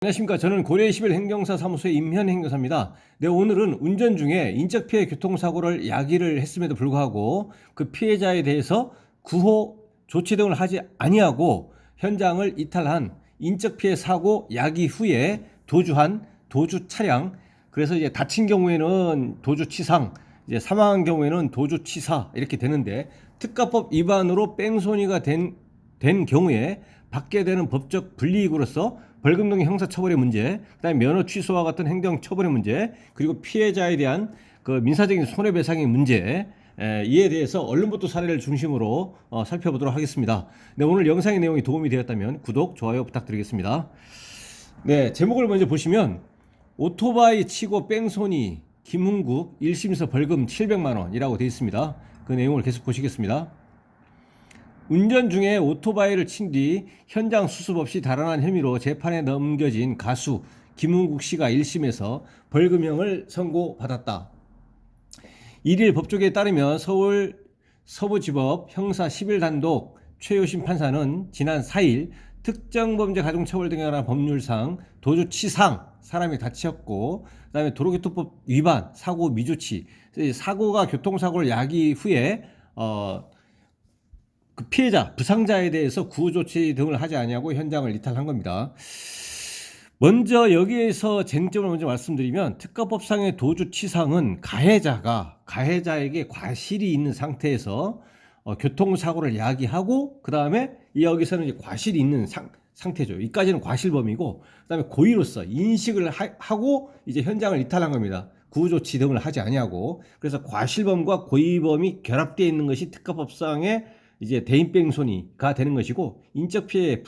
안녕하십니까. 저는 고려21 행정사 사무소의 임현 행정사입니다. 네, 오늘은 운전 중에 인적피해 교통사고를 야기를 했음에도 불구하고 그 피해자에 대해서 구호 조치 등을 하지 아니하고 현장을 이탈한 인적피해 사고 야기 후에 도주한 도주 차량, 그래서 이제 다친 경우에는 도주치상, 이제 사망한 경우에는 도주치사 이렇게 되는데, 특가법 위반으로 뺑소니가 된 경우에 받게 되는 법적 불이익으로서 벌금 등 형사처벌의 문제, 그다음에 면허 취소와 같은 행정처벌의 문제, 그리고 피해자에 대한 그 민사적인 손해배상의 문제, 이에 대해서 언론보도 사례를 중심으로 살펴보도록 하겠습니다. 네, 오늘 영상의 내용이 도움이 되었다면 구독, 좋아요 부탁드리겠습니다. 네, 제목을 먼저 보시면 오토바이 치고 뺑소니 김흥국 1심에서 벌금 700만 원이라고 되어 있습니다. 그 내용을 계속 보시겠습니다. 운전 중에 오토바이를 친 뒤 현장 수습 없이 달아난 혐의로 재판에 넘겨진 가수 김흥국 씨가 1심에서 벌금형을 선고받았다. 1일 법조계에 따르면 서울 서부지법 형사 11단독 최효심 판사는 지난 4일 특정범죄 가중처벌 등에 관한 법률상 도주치상, 사람이 다쳤고, 그 다음에 도로교통법 위반, 사고 미조치, 사고가 교통사고를 야기 후에 그 피해자, 부상자에 대해서 구호조치 등을 하지 아니하고 현장을 이탈한 겁니다. 먼저 여기에서 쟁점을 먼저 말씀드리면, 특가법상의 도주치상은 가해자에게 과실이 있는 상태에서 교통사고를 야기하고, 그 다음에 여기서는 이제 과실이 있는 상태죠. 이까지는 과실범이고, 그 다음에 고의로서 인식을 하고 이제 현장을 이탈한 겁니다. 구호조치 등을 하지 아니하고. 그래서 과실범과 고의범이 결합되어 있는 것이 특가법상의 이제 대인뺑소니가 되는 것이고, 인적피해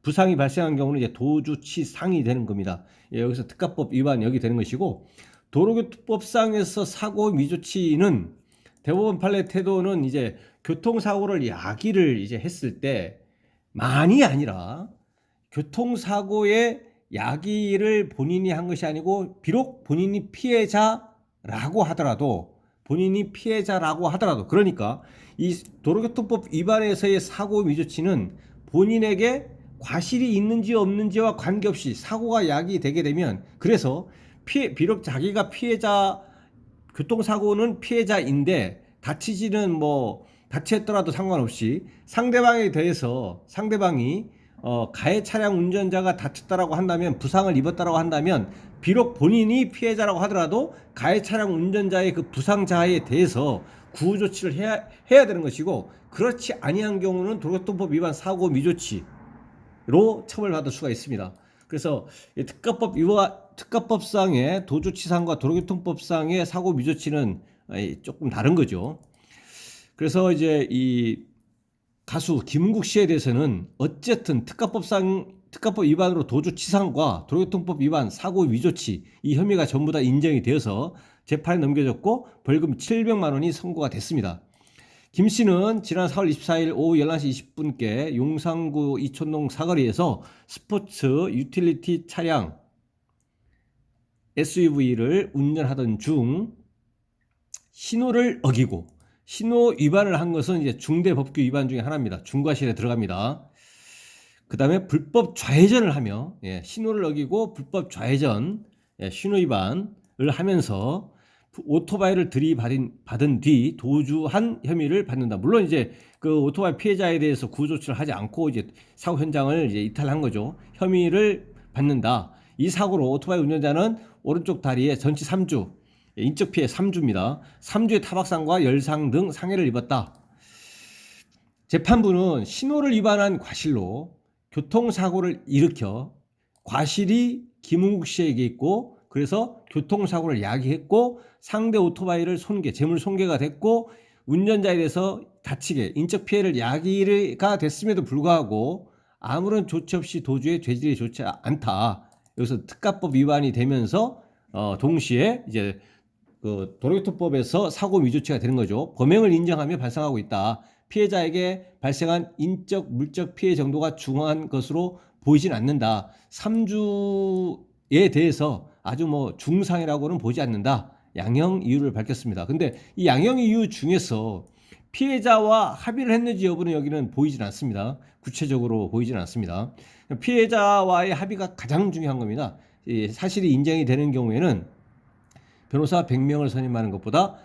부상이 발생한 경우는 이제 도주치상이 되는 겁니다. 여기서 특가법 위반 여기 되는 것이고, 도로교통법상에서 사고 미조치는 대법원 판례 태도는 이제 교통사고를 야기를 이제 했을 때 만이 아니라, 교통사고의 야기를 본인이 한 것이 아니고, 비록 본인이 피해자라고 하더라도, 그러니까 이 도로교통법 위반에서의 사고 미조치는 본인에게 과실이 있는지 없는지와 관계없이 사고가 야기되게 되면, 그래서 비록 자기가 교통사고는 피해자인데 다쳤더라도 상관없이 상대방에 대해서, 상대방이 가해 차량 운전자가 다쳤다라고 한다면, 부상을 입었다라고 한다면, 비록 본인이 피해자라고 하더라도 가해 차량 운전자의 그 부상자에 대해서 구호 조치를 해야 되는 것이고, 그렇지 아니한 경우는 도로교통법 위반 사고 미조치로 처벌받을 수가 있습니다. 그래서 특가법상의 도주치상과 도로교통법상의 사고 미조치는 조금 다른 거죠. 그래서 이제 이 가수 김흥국 씨에 대해서는 어쨌든 특가법 위반으로 도주치상과 도로교통법 위반 사고 미조치, 이 혐의가 전부 다 인정이 되어서 재판에 넘겨졌고 벌금 700만 원이 선고가 됐습니다. 김 씨는 지난 4월 24일 오후 11시 20분께 용산구 이촌동 사거리에서 스포츠 유틸리티 차량 SUV를 운전하던 중 신호를 어기고, 신호 위반을 한 것은 이제 중대법규 위반 중에 하나입니다. 중과실에 들어갑니다. 그 다음에 불법 좌회전을 하며, 신호를 어기고 불법 좌회전, 신호 위반을 하면서 오토바이를 들이받은 뒤 도주한 혐의를 받는다. 물론 이제 그 오토바이 피해자에 대해서 구조조치를 하지 않고 이제 사고 현장을 이제 이탈한 거죠. 혐의를 받는다. 이 사고로 오토바이 운전자는 오른쪽 다리에 전치 3주, 인적피해 3주입니다. 3주의 타박상과 열상 등 상해를 입었다. 재판부는 신호를 위반한 과실로 교통사고를 일으켜 과실이 김흥국 씨에게 있고, 그래서 교통사고를 야기했고, 상대 오토바이를 재물 손괴가 됐고, 운전자에 대해서 다치게 인적피해를 야기가 됐음에도 불구하고 아무런 조치 없이 도주에 죄질이 좋지 않다. 여기서 특가법 위반이 되면서 동시에 이제 그 도로교통법에서 사고 미조치가 되는 거죠. 범행을 인정하며 발생하고 있다. 피해자에게 발생한 인적 물적 피해 정도가 중한 것으로 보이진 않는다. 3주에 대해서 아주 중상이라고는 보지 않는다. 양형 이유를 밝혔습니다. 근데 이 양형 이유 중에서 피해자와 합의를 했는지 여부는 여기는 보이진 않습니다. 구체적으로 보이진 않습니다. 피해자와의 합의가 가장 중요한 겁니다. 사실이 인정이 되는 경우에는 변호사 100명을 선임하는 것보다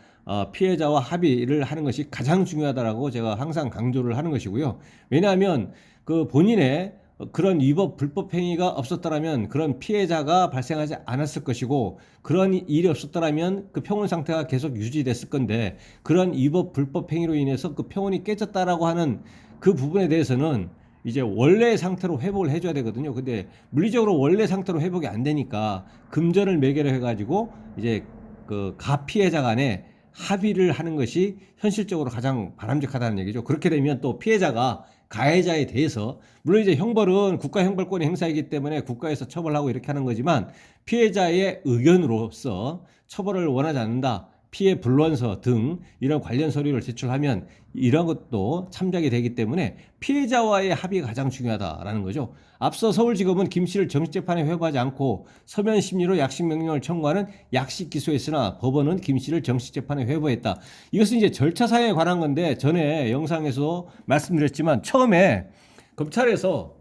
피해자와 합의를 하는 것이 가장 중요하다라고 제가 항상 강조를 하는 것이고요. 왜냐하면 그 본인의 그런 위법 불법 행위가 없었더라면 그런 피해자가 발생하지 않았을 것이고, 그런 일이 없었더라면 그 평온 상태가 계속 유지됐을 건데, 그런 위법 불법 행위로 인해서 그 평온이 깨졌다라고 하는 그 부분에 대해서는 이제 원래 상태로 회복을 해줘야 되거든요. 근데 물리적으로 원래 상태로 회복이 안 되니까 금전을 매개로 해가지고 이제 그 가피해자 간에 합의를 하는 것이 현실적으로 가장 바람직하다는 얘기죠. 그렇게 되면 또 피해자가 가해자에 대해서, 물론 이제 형벌은 국가 형벌권의 행사이기 때문에 국가에서 처벌하고 이렇게 하는 거지만, 피해자의 의견으로서 처벌을 원하지 않는다, 피해 불원서 등 이런 관련 서류를 제출하면 이런 것도 참작이 되기 때문에 피해자와의 합의가 가장 중요하다라는 거죠. 앞서 서울지검은 김 씨를 정식재판에 회부하지 않고 서면 심리로 약식 명령을 청구하는 약식 기소했으나 법원은 김 씨를 정식재판에 회부했다. 이것은 이제 절차사항에 관한 건데, 전에 영상에서 말씀드렸지만 처음에 검찰에서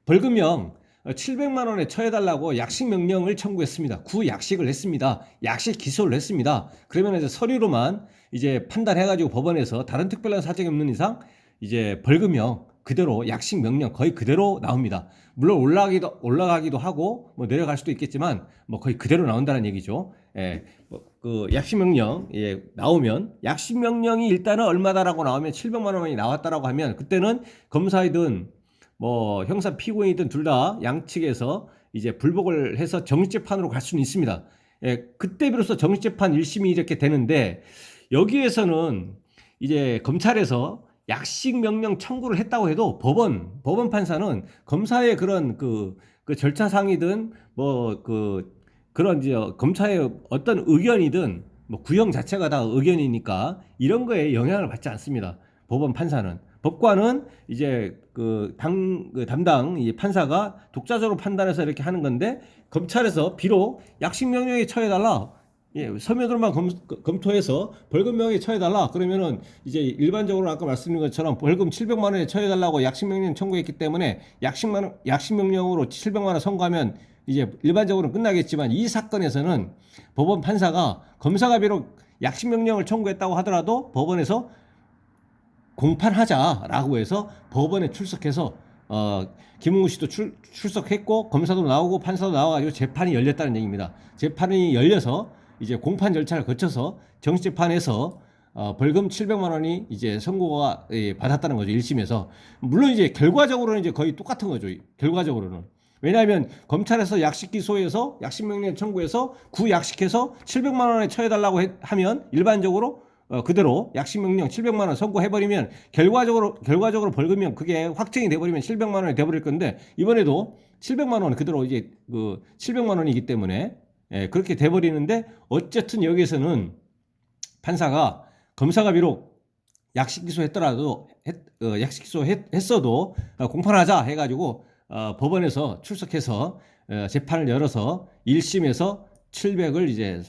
벌금형 700만 원에 처해달라고 약식 명령을 청구했습니다. 구약식을 했습니다. 약식 기소를 했습니다. 그러면 이제 서류로만 이제 판단해가지고 법원에서 다른 특별한 사정이 없는 이상 이제 벌금형 그대로 약식 명령 거의 그대로 나옵니다. 물론 올라가기도 하고 뭐 내려갈 수도 있겠지만 뭐 거의 그대로 나온다는 얘기죠. 예, 그 약식 명령 나오면, 약식 명령이 일단은 얼마다라고 나오면 700만 원이 나왔다라고 하면, 그때는 검사이든 뭐 형사 피고인이든 둘 다 양측에서 이제 불복을 해서 정식재판으로 갈 수는 있습니다. 예, 그때 비로소 정식재판 1심이 이렇게 되는데, 여기에서는 이제 검찰에서 약식 명령 청구를 했다고 해도 법원 판사는 검사의 그런 그 절차상이든 뭐 그런 이제 검사의 어떤 의견이든 뭐 구형 자체가 다 의견이니까 이런 거에 영향을 받지 않습니다. 법원 판사는. 법관은 이제 담당 이 판사가 독자적으로 판단해서 이렇게 하는 건데, 검찰에서 비록 약식 명령에 처해달라, 서면으로만 검토해서 벌금형에 처해달라 그러면은 이제 일반적으로 아까 말씀드린 것처럼 벌금 700만 원에 처해달라고 약식 명령 청구했기 때문에 약식 명령으로 700만 원 선고하면 이제 일반적으로 끝나겠지만, 이 사건에서는 법원 판사가 검사가 비록 약식 명령을 청구했다고 하더라도 법원에서 공판하자라고 해서 법원에 출석해서 김웅우 씨도 출석했고 검사도 나오고 판사도 나와가지고 재판이 열렸다는 얘기입니다. 재판이 열려서 이제 공판 절차를 거쳐서 정식재판에서 벌금 700만 원이 이제 선고가 받았다는 거죠. 1심에서. 물론 이제 결과적으로는 이제 거의 똑같은 거죠. 결과적으로는. 왜냐하면 검찰에서 약식 기소해서 약식 명령 청구해서 구약식해서 700만 원에 처해달라고 하면 일반적으로 그대로 약식 명령 700만 원 선고해버리면 결과적으로 벌금형 그게 확정이 돼버리면 700만 원이 돼버릴 건데, 이번에도 700만 원 그대로 이제 700만 원이기 때문에 그렇게 돼버리는데, 어쨌든 여기서는 판사가 검사가 비록 약식 기소했더라도 약식 기소했어도 공판하자 해가지고 법원에서 출석해서 재판을 열어서 1심에서 700을 이제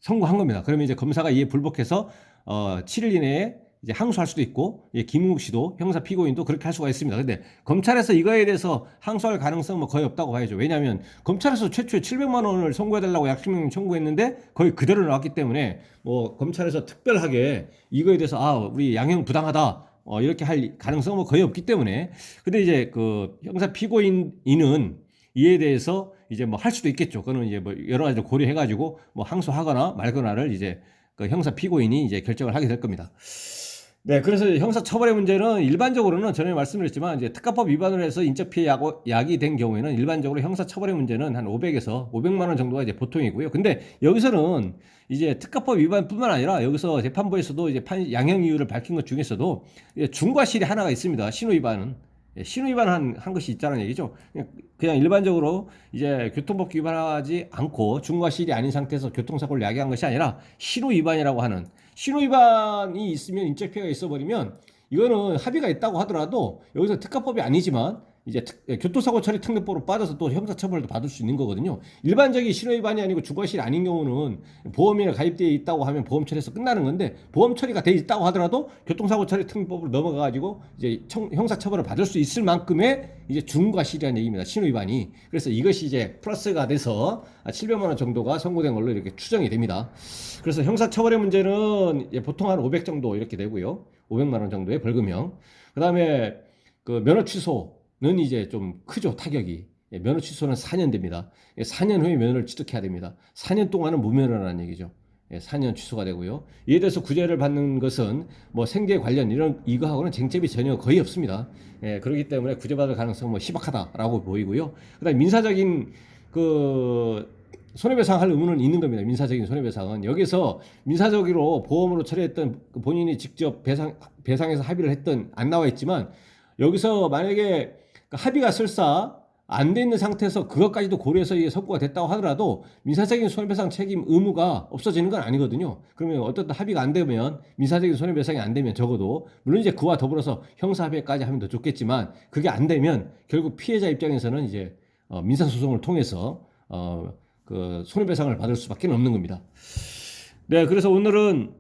선고한 겁니다. 그러면 이제 검사가 이에 불복해서 7일 이내에 이제 항소할 수도 있고, 김웅욱 씨도 형사 피고인도 그렇게 할 수가 있습니다. 근데 검찰에서 이거에 대해서 항소할 가능성은 뭐 거의 없다고 봐야죠. 왜냐하면 검찰에서 최초에 700만 원을 선고해달라고 약식명령 청구했는데 거의 그대로 나왔기 때문에 뭐 검찰에서 특별하게 이거에 대해서 우리 양형 부당하다 이렇게 할 가능성은 뭐 거의 없기 때문에. 근데 이제 형사 피고인은 이에 대해서 이제 뭐 할 수도 있겠죠. 그거는 이제 뭐 여러 가지를 고려해가지고 뭐 항소하거나 말거나를 이제 형사 피고인이 이제 결정을 하게 될 겁니다. 네, 그래서 형사 처벌의 문제는 일반적으로는 전에 말씀드렸지만 이제 특가법 위반으로 해서 인적 피해 약이 된 경우에는 일반적으로 형사 처벌의 문제는 한 500에서 500만 원 정도가 이제 보통이고요. 근데 여기서는 이제 특가법 위반뿐만 아니라 여기서 재판부에서도 이제 양형 이유를 밝힌 것 중에서도 중과 실이 하나가 있습니다. 신호 위반은. 신호 위반한 것이 있다는 얘기죠. 그냥 일반적으로 이제 교통법 위반하지 않고 중과 실이 아닌 상태에서 교통사고를 야기한 것이 아니라 신호 위반이라고 하는, 신호 위반이 있으면 인적 피해가 있어버리면 이거는 합의가 있다고 하더라도 여기서 특가법이 아니지만 이제 교통사고 처리 특례법으로 빠져서 또 형사처벌도 받을 수 있는 거거든요. 일반적인 신호위반이 아니고 주거실 아닌 경우는 보험에 가입되어 있다고 하면 보험 처리해서 끝나는 건데 보험 처리가 돼 있다고 하더라도 교통사고 처리 특례법으로 넘어가가지고 이제 형사처벌을 받을 수 있을 만큼의 이제 중과실이라는 얘기입니다. 신호위반이. 그래서 이것이 이제 플러스가 돼서 700만 원 정도가 선고된 걸로 이렇게 추정이 됩니다. 그래서 형사처벌의 문제는 보통 한 500 정도 이렇게 되고요. 500만 원 정도의 벌금형. 그 다음에 그 면허 취소는 이제 좀 크죠, 타격이. 면허 취소는 4년 됩니다. 4년 후에 면허를 취득해야 됩니다. 4년 동안은 무면허라는 얘기죠. 4년 취소가 되고요. 이에 대해서 구제를 받는 것은 뭐 생계 관련 이거하고는 쟁점이 전혀 거의 없습니다. 그렇기 때문에 구제받을 가능성은 뭐 희박하다라고 보이고요. 그다음에 민사적인 그 손해배상 할 의무는 있는 겁니다. 민사적인 손해배상은 여기서 민사적으로 보험으로 처리했던 본인이 직접 배상해서 합의를 했던 안 나와 있지만 여기서 만약에 합의가 설사 안 돼 있는 상태에서 그것까지도 고려해서 이게 선고가 됐다고 하더라도 민사적인 손해배상 책임 의무가 없어지는 건 아니거든요. 그러면 어떤 합의가 안 되면 민사적인 손해배상이 안 되면 적어도 물론 이제 그와 더불어서 형사합의까지 하면 더 좋겠지만 그게 안 되면 결국 피해자 입장에서는 이제 민사소송을 통해서 그 손해배상을 받을 수밖에 없는 겁니다. 네, 그래서 오늘은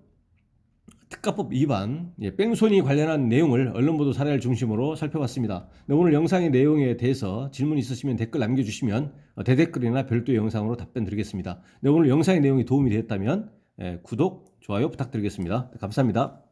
특가법 위반, 뺑소니 관련한 내용을 언론보도 사례를 중심으로 살펴봤습니다. 네, 오늘 영상의 내용에 대해서 질문 있으시면 댓글 남겨주시면 대댓글이나 별도의 영상으로 답변 드리겠습니다. 네, 오늘 영상의 내용이 도움이 되었다면 구독, 좋아요 부탁드리겠습니다. 네, 감사합니다.